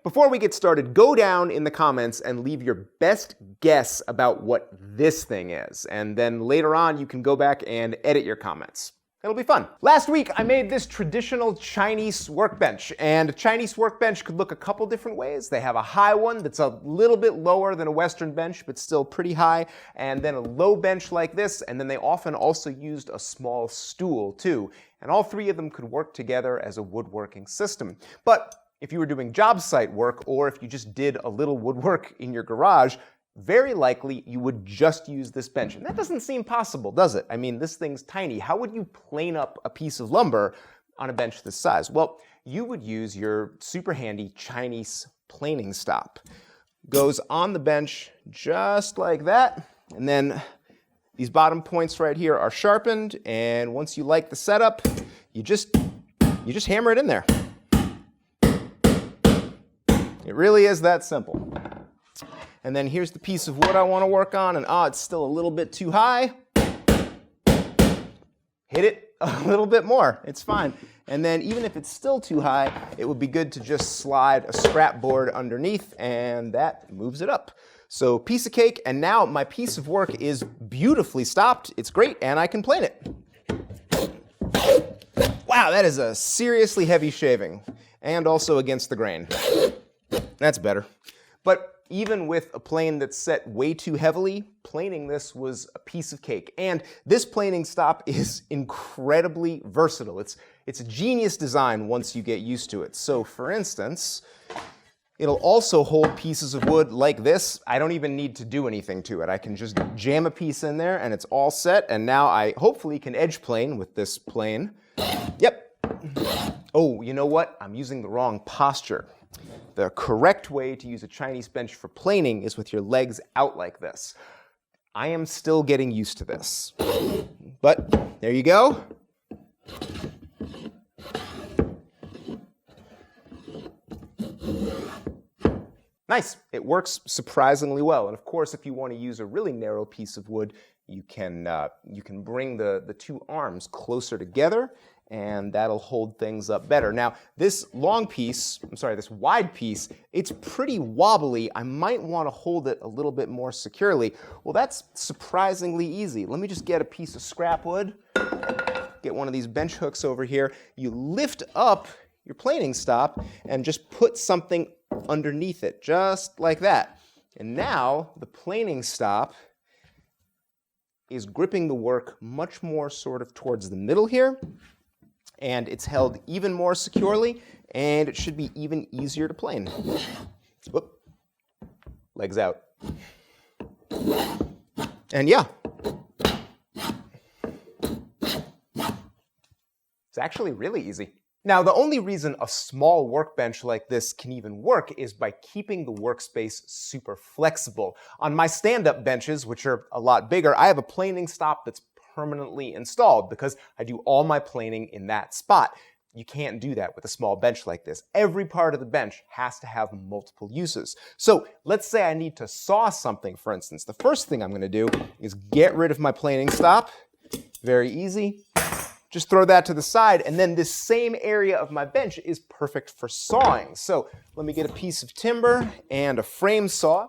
Before we get started, go down in the comments and leave your best guess about what this thing is. And then later on, you can go back and edit your comments. It'll be fun. Last week, I made this traditional Chinese workbench, and a Chinese workbench could look a couple different ways. They have a high one that's a little bit lower than a Western bench, but still pretty high, and then a low bench like this, and then they often also used a small stool too. And all three of them could work together as a woodworking system. But if you were doing job site work, or if you just did a little woodwork in your garage, very likely you would just use this bench. And that doesn't seem possible, does it? I mean, this thing's tiny. How would you plane up a piece of lumber on a bench this size? Well, you would use your super handy Chinese planing stop. Goes on the bench just like that. And then these bottom points right here are sharpened. And once you like the setup, you just hammer it in there. It really is that simple. And then here's the piece of wood I want to work on, and it's still a little bit too high. Hit it a little bit more, it's fine. And then even if it's still too high, it would be good to just slide a scrap board underneath, and that moves it up. So piece of cake, and now my piece of work is beautifully stopped. It's great, and I can plane it. Wow, that is a seriously heavy shaving, and also against the grain. That's better. But even with a plane that's set way too heavily, planing this was a piece of cake. And this planing stop is incredibly versatile. It's a genius design once you get used to it. So for instance, it'll also hold pieces of wood like this. I don't even need to do anything to it. I can just jam a piece in there and it's all set. And now I hopefully can edge plane with this plane. Yep. Oh, you know what? I'm using the wrong posture. The correct way to use a Chinese bench for planing is with your legs out like this. I am still getting used to this. But there you go. Nice. It works surprisingly well. And of course, if you want to use a really narrow piece of wood, you can bring the two arms closer together, and that'll hold things up better. Now, this this wide piece, it's pretty wobbly. I might want to hold it a little bit more securely. Well, that's surprisingly easy. Let me just get a piece of scrap wood, get one of these bench hooks over here. You lift up your planing stop and just put something underneath it, just like that. And now the planing stop is gripping the work much more sort of towards the middle here. And it's held even more securely, and it should be even easier to plane. Whoop. Legs out. And yeah. It's actually really easy. Now, the only reason a small workbench like this can even work is by keeping the workspace super flexible. On my stand-up benches, which are a lot bigger, I have a planing stop that's permanently installed because I do all my planing in that spot. You can't do that with a small bench like this. Every part of the bench has to have multiple uses. So let's say I need to saw something, for instance. The first thing I'm going to do is get rid of my planing stop. Very easy. Just throw that to the side, and then this same area of my bench is perfect for sawing. So let me get a piece of timber and a frame saw.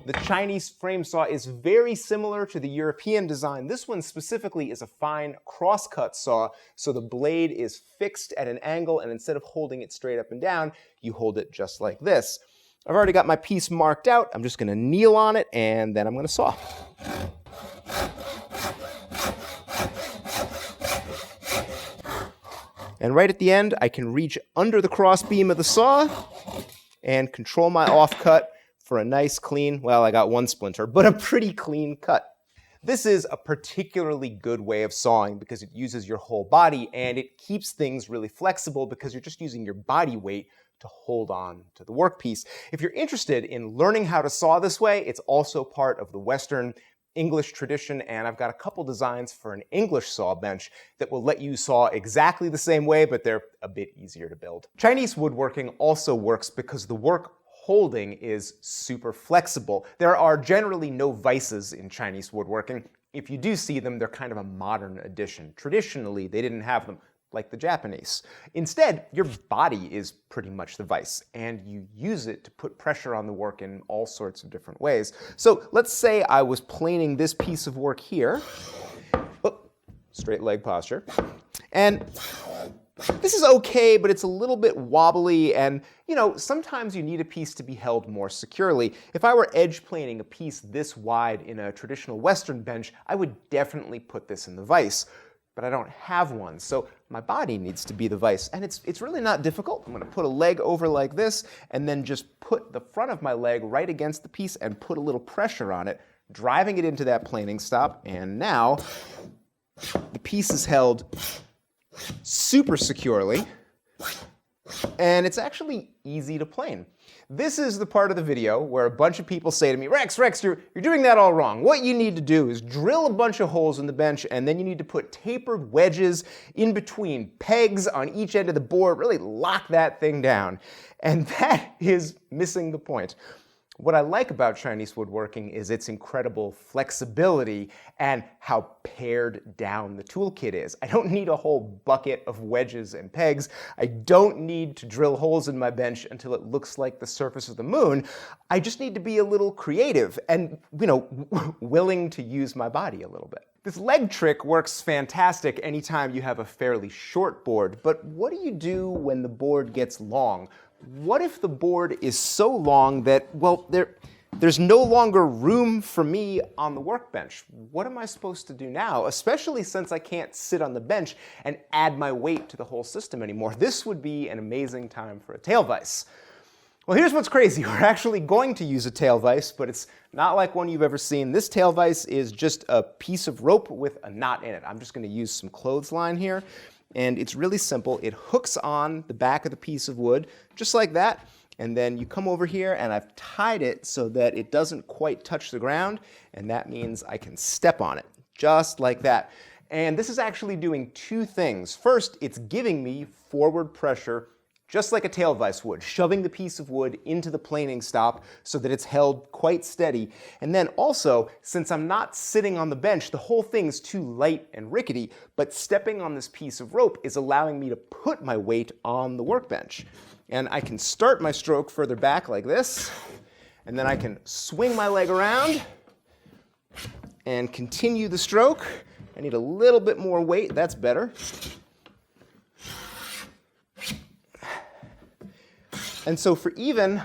The Chinese frame saw is very similar to the European design. This one specifically is a fine crosscut saw, so the blade is fixed at an angle, and instead of holding it straight up and down, you hold it just like this. I've already got my piece marked out. I'm just going to kneel on it, and then I'm going to saw. And right at the end, I can reach under the cross beam of the saw and control my offcut for a nice clean, well, I got one splinter, but a pretty clean cut. This is a particularly good way of sawing because it uses your whole body and it keeps things really flexible because you're just using your body weight to hold on to the workpiece. If you're interested in learning how to saw this way, it's also part of the Western English tradition, and I've got a couple designs for an English saw bench that will let you saw exactly the same way, but they're a bit easier to build. Chinese woodworking also works because the Workholding is super flexible. There are generally no vices in Chinese woodworking. If you do see them, they're kind of a modern addition. Traditionally, they didn't have them. like the Japanese. Instead, your body is pretty much the vise, and you use it to put pressure on the work in all sorts of different ways. So let's say I was planing this piece of work here. Oh, straight leg posture. And this is okay, but it's a little bit wobbly, and sometimes you need a piece to be held more securely. If I were edge planing a piece this wide in a traditional Western bench, I would definitely put this in the vise. But I don't have one, so my body needs to be the vise. And it's really not difficult. I'm going to put a leg over like this, and then just put the front of my leg right against the piece and put a little pressure on it, driving it into that planing stop. And now the piece is held super securely, and it's actually easy to plane. This is the part of the video where a bunch of people say to me, Rex, you're doing that all wrong. What you need to do is drill a bunch of holes in the bench, and then you need to put tapered wedges in between pegs on each end of the board, really lock that thing down. And that is missing the point. What I like about Chinese woodworking is its incredible flexibility and how pared down the toolkit is. I don't need a whole bucket of wedges and pegs. I don't need to drill holes in my bench until it looks like the surface of the moon. I just need to be a little creative and, willing to use my body a little bit. This leg trick works fantastic anytime you have a fairly short board, but what do you do when the board gets long? What if the board is so long that, there's no longer room for me on the workbench? What am I supposed to do now, especially since I can't sit on the bench and add my weight to the whole system anymore? This would be an amazing time for a tail vise. Well, here's what's crazy. We're actually going to use a tail vise, but it's not like one you've ever seen. This tail vise is just a piece of rope with a knot in it. I'm just going to use some clothesline here. And it's really simple. It hooks on the back of the piece of wood, just like that. And then you come over here, and I've tied it so that it doesn't quite touch the ground. And that means I can step on it, just like that. And this is actually doing two things. First, it's giving me forward pressure, just like a tail vise would, shoving the piece of wood into the planing stop so that it's held quite steady. And then also, since I'm not sitting on the bench, the whole thing's too light and rickety, but stepping on this piece of rope is allowing me to put my weight on the workbench. And I can start my stroke further back like this, and then I can swing my leg around and continue the stroke. I need a little bit more weight, that's better. And so for even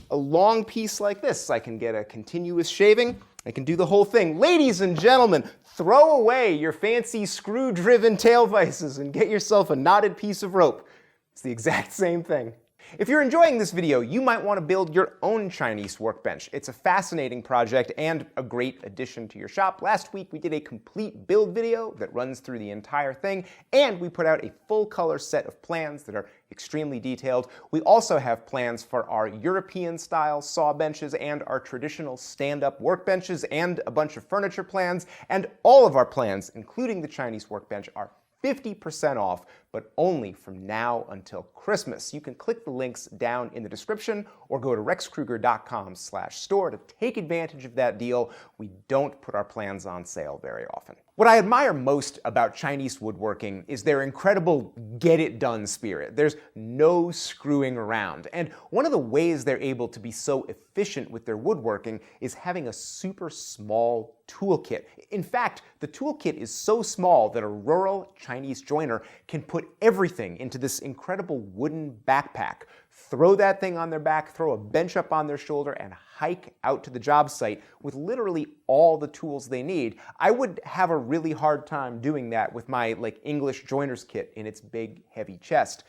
a long piece like this, I can get a continuous shaving. I can do the whole thing. Ladies and gentlemen, throw away your fancy screw-driven tail vices and get yourself a knotted piece of rope. It's the exact same thing. If you're enjoying this video, you might want to build your own Chinese workbench. It's a fascinating project and a great addition to your shop. Last week we did a complete build video that runs through the entire thing, and we put out a full color set of plans that are extremely detailed. We also have plans for our European style saw benches and our traditional stand-up workbenches and a bunch of furniture plans, and all of our plans, including the Chinese workbench, are 50% off, but only from now until Christmas. You can click the links down in the description or go to rexkrueger.com/store to take advantage of that deal. We don't put our plans on sale very often. What I admire most about Chinese woodworking is their incredible get-it-done spirit. There's no screwing around. And one of the ways they're able to be so efficient with their woodworking is having a super small toolkit. In fact, the toolkit is so small that a rural Chinese joiner can put everything into this incredible wooden backpack, throw that thing on their back, throw a bench up on their shoulder, and hike out to the job site with literally all the tools they need. I would have a really hard time doing that with my English joiner's kit in its big, heavy chest.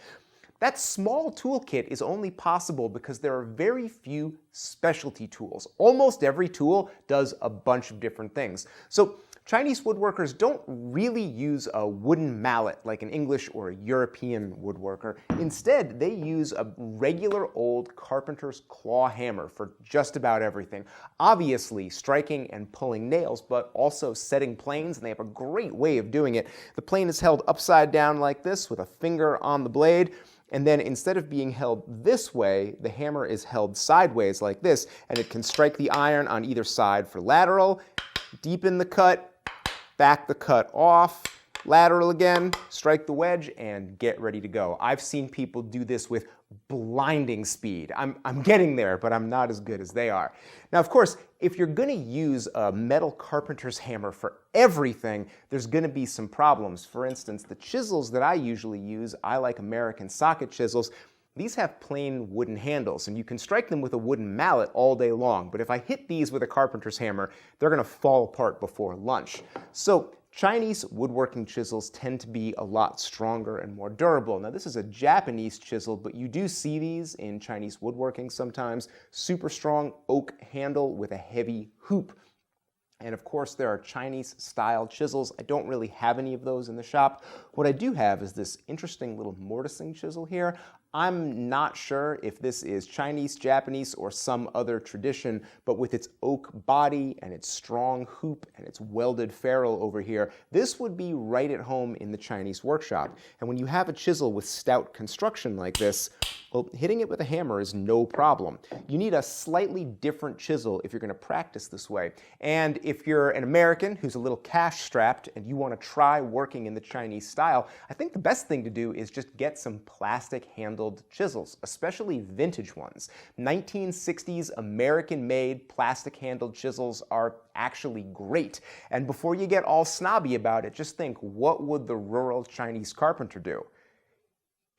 That small toolkit is only possible because there are very few specialty tools. Almost every tool does a bunch of different things. So Chinese woodworkers don't really use a wooden mallet like an English or a European woodworker. Instead, they use a regular old carpenter's claw hammer for just about everything. Obviously, striking and pulling nails, but also setting planes, and they have a great way of doing it. The plane is held upside down like this with a finger on the blade. And then instead of being held this way, the hammer is held sideways like this, and it can strike the iron on either side for lateral, deepen the cut, back the cut off, lateral again, strike the wedge, and get ready to go. I've seen people do this with blinding speed. I'm getting there, but I'm not as good as they are. Now, of course, if you're going to use a metal carpenter's hammer for everything, there's going to be some problems. For instance, the chisels that I usually use, I like American socket chisels. These have plain wooden handles, and you can strike them with a wooden mallet all day long. But if I hit these with a carpenter's hammer, they're going to fall apart before lunch. So Chinese woodworking chisels tend to be a lot stronger and more durable. Now, this is a Japanese chisel, but you do see these in Chinese woodworking sometimes. Super strong oak handle with a heavy hoop. And of course, there are Chinese-style chisels. I don't really have any of those in the shop. What I do have is this interesting little mortising chisel here. I'm not sure if this is Chinese, Japanese, or some other tradition, but with its oak body and its strong hoop and its welded ferrule over here, this would be right at home in the Chinese workshop. And when you have a chisel with stout construction like this, well, hitting it with a hammer is no problem. You need a slightly different chisel if you're going to practice this way. And if you're an American who's a little cash-strapped and you want to try working in the Chinese style, I think the best thing to do is just get some plastic-handled chisels, especially vintage ones. 1960s American-made plastic-handled chisels are actually great. And before you get all snobby about it, just think, what would the rural Chinese carpenter do?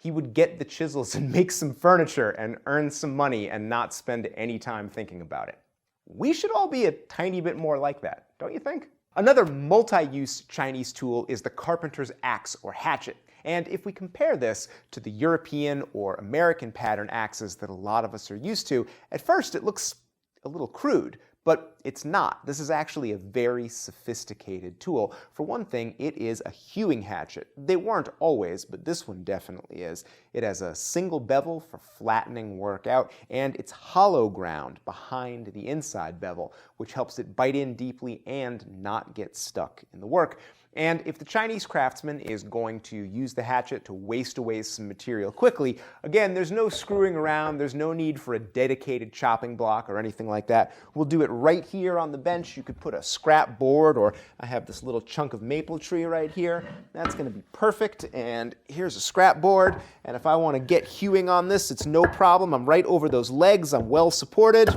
He would get the chisels and make some furniture and earn some money and not spend any time thinking about it. We should all be a tiny bit more like that, don't you think? Another multi-use Chinese tool is the carpenter's axe or hatchet. And if we compare this to the European or American pattern axes that a lot of us are used to, at first it looks a little crude. But it's not. This is actually a very sophisticated tool. For one thing, it is a hewing hatchet. They weren't always, but this one definitely is. It has a single bevel for flattening work out, and it's hollow ground behind the inside bevel, which helps it bite in deeply and not get stuck in the work. And if the Chinese craftsman is going to use the hatchet to waste away some material quickly, again, there's no screwing around, there's no need for a dedicated chopping block or anything like that. We'll do it right here on the bench. You could put a scrap board, or I have this little chunk of maple tree right here. That's going to be perfect. And here's a scrap board. And if I want to get hewing on this, it's no problem. I'm right over those legs. I'm well supported.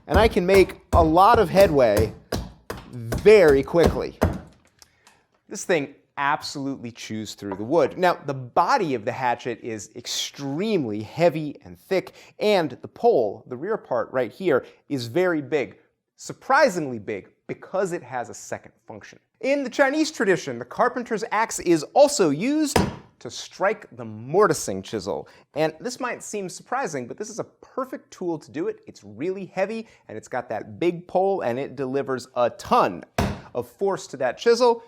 And I can make a lot of headway very quickly. This thing absolutely chews through the wood. Now, the body of the hatchet is extremely heavy and thick, and the pole, the rear part right here, is very big, surprisingly big, because it has a second function. In the Chinese tradition, the carpenter's axe is also used to strike the mortising chisel. And this might seem surprising, but this is a perfect tool to do it. It's really heavy, and it's got that big pole, and it delivers a ton of force to that chisel,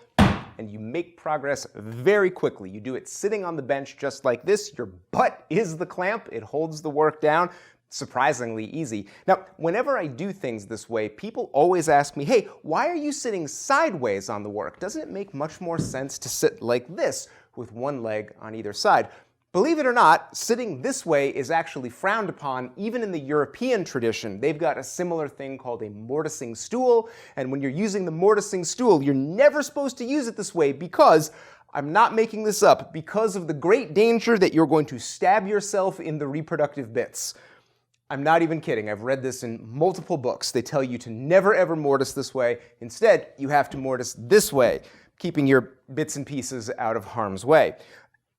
and you make progress very quickly. You do it sitting on the bench just like this. Your butt is the clamp. It holds the work down. Surprisingly easy. Now, whenever I do things this way, people always ask me, hey, why are you sitting sideways on the work? Doesn't it make much more sense to sit like this with one leg on either side? Believe it or not, sitting this way is actually frowned upon even in the European tradition. They've got a similar thing called a mortising stool, and when you're using the mortising stool, you're never supposed to use it this way because, I'm not making this up, because of the great danger that you're going to stab yourself in the reproductive bits. I'm not even kidding. I've read this in multiple books. They tell you to never ever mortise this way. Instead, you have to mortise this way, keeping your bits and pieces out of harm's way.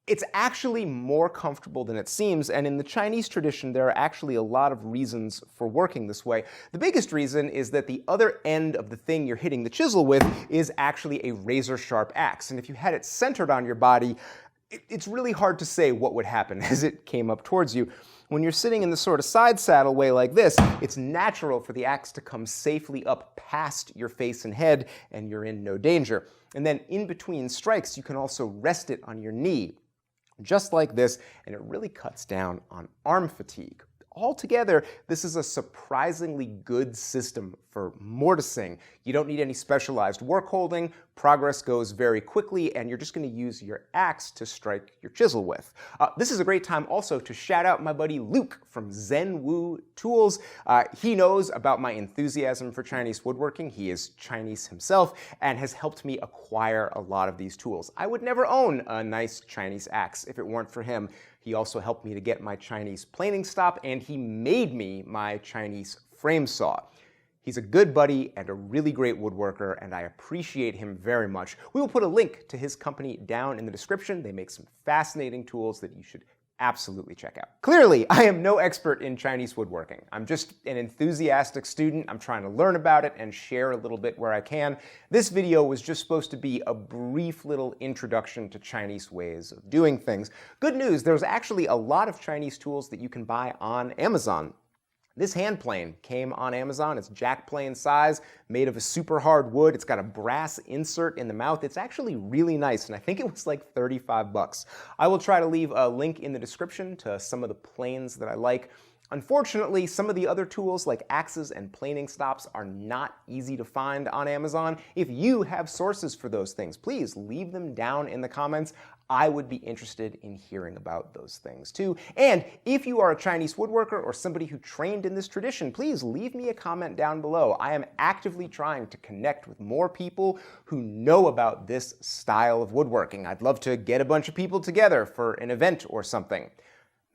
It's actually more comfortable than it seems, and in the Chinese tradition, there are actually a lot of reasons for working this way. The biggest reason is that the other end of the thing you're hitting the chisel with is actually a razor-sharp axe, and if you had it centered on your body, it's really hard to say what would happen as it came up towards you. When you're sitting in the sort of side saddle way like this, it's natural for the axe to come safely up past your face and head, and you're in no danger. And then in between strikes, you can also rest it on your knee, just like this, and it really cuts down on arm fatigue. Altogether, this is a surprisingly good system for mortising. You don't need any specialized work holding. Progress goes very quickly, and you're just going to use your axe to strike your chisel with. This is a great time also to shout out my buddy Luke from Zenwu Tools. He knows about my enthusiasm for Chinese woodworking. He is Chinese himself and has helped me acquire a lot of these tools. I would never own a nice Chinese axe if it weren't for him. He also helped me to get my Chinese planing stop, and he made me my Chinese frame saw. He's a good buddy and a really great woodworker, and I appreciate him very much. We will put a link to his company down in the description. They make some fascinating tools that you should absolutely check out. Clearly, I am no expert in Chinese woodworking. I'm just an enthusiastic student. I'm trying to learn about it and share a little bit where I can. This video was just supposed to be a brief little introduction to Chinese ways of doing things. Good news, there's actually a lot of Chinese tools that you can buy on Amazon. This hand plane came on Amazon. It's jack plane size, made of a super hard wood. It's got a brass insert in the mouth. It's actually really nice, and I think it was like 35 bucks. I will try to leave a link in the description to some of the planes that I like. Unfortunately, some of the other tools like axes and planing stops are not easy to find on Amazon. If you have sources for those things, please leave them down in the comments. I would be interested in hearing about those things too. And if you are a Chinese woodworker or somebody who trained in this tradition, please leave me a comment down below. I am actively trying to connect with more people who know about this style of woodworking. I'd love to get a bunch of people together for an event or something.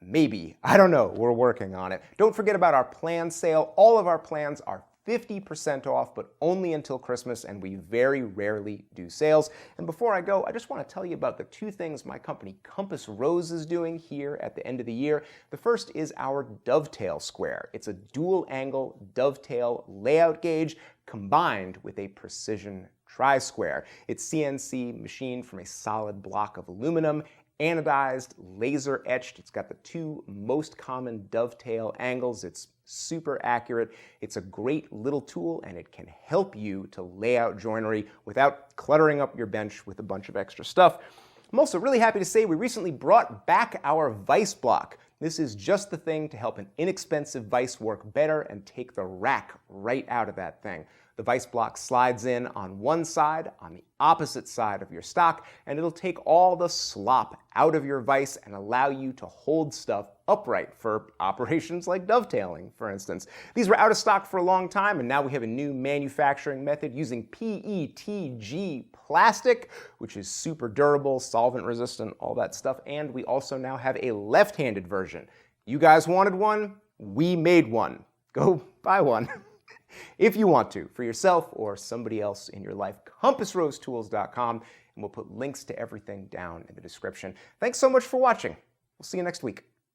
Maybe. I don't know. We're working on it. Don't forget about our plan sale. All of our plans are 50% off, but only until Christmas, and we very rarely do sales. And before I go, I just want to tell you about the two things my company Compass Rose is doing here at the end of the year. The first is our dovetail square. It's a dual-angle dovetail layout gauge combined with a precision tri-square. It's CNC machined from a solid block of aluminum, anodized, laser etched. It's got the two most common dovetail angles. It's super accurate. It's a great little tool, and it can help you to lay out joinery without cluttering up your bench with a bunch of extra stuff. I'm also really happy to say we recently brought back our vise block. This is just the thing to help an inexpensive vise work better and take the rack right out of that thing. The vise block slides in on one side, on the opposite side of your stock, and it'll take all the slop out of your vise and allow you to hold stuff upright for operations like dovetailing, for instance. These were out of stock for a long time, and now we have a new manufacturing method using PETG plastic, which is super durable, solvent resistant, all that stuff, and we also now have a left-handed version. You guys wanted one? We made one. Go buy one. If you want to, for yourself or somebody else in your life, compassrosetools.com, and we'll put links to everything down in the description. Thanks so much for watching. We'll see you next week.